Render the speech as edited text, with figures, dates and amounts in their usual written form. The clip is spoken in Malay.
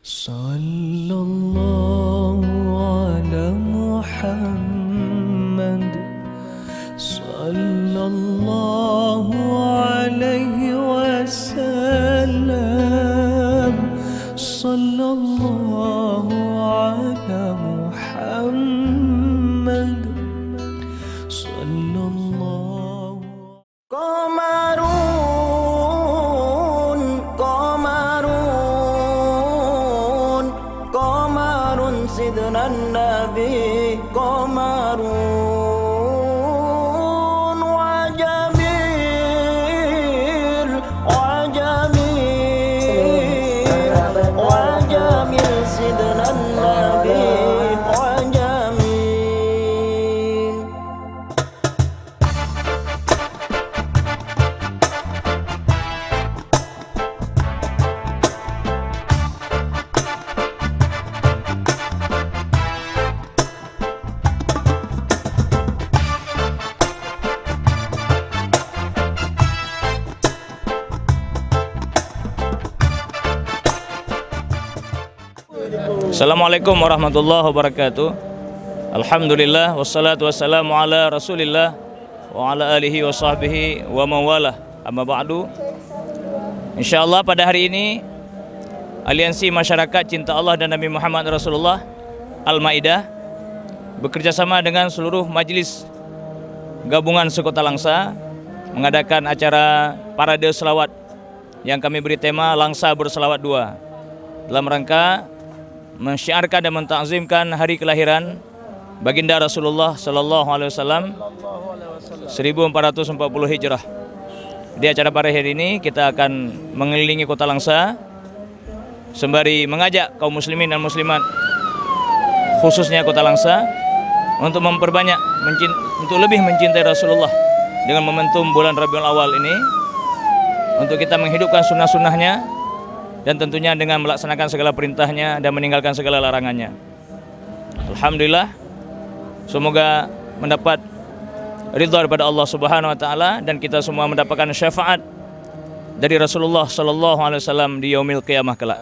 Sallallahu ala Muhammad, sallallahu alaihi wasallam, sallallahu ala Muhammad, sallallahu. Qamarun sidna nabi qamarun wa jamil sidna nabi wa jamil. Assalamualaikum warahmatullahi wabarakatuh. Alhamdulillah wassalatu wassalamu ala Rasulillah wa ala alihi wa sahbihi wa mawalah. Amma ba'du. Insyaallah pada hari ini Aliansi Masyarakat Cinta Allah dan Nabi Muhammad Rasulullah Al-Maidah bekerjasama dengan seluruh majlis gabungan sekota Langsa mengadakan acara parade selawat yang kami beri tema Langsa Berselawat 2 dalam rangka mensyiarkan dan mentakzimkan hari kelahiran baginda Rasulullah sallallahu alaihi wasallam 1440 Hijrah. Di acara pada hari ini kita akan mengelilingi kota Langsa sembari mengajak kaum muslimin dan muslimat khususnya kota Langsa untuk memperbanyak untuk lebih mencintai Rasulullah dengan momentum bulan Rabiul Awal ini, untuk kita menghidupkan sunnah-sunnahnya dan tentunya dengan melaksanakan segala perintahnya dan meninggalkan segala larangannya. Alhamdulillah, semoga mendapat ridha daripada Allah Subhanahu wa taala dan kita semua mendapatkan syafaat dari Rasulullah sallallahu alaihi wasallam di yaumil qiyamah kelak.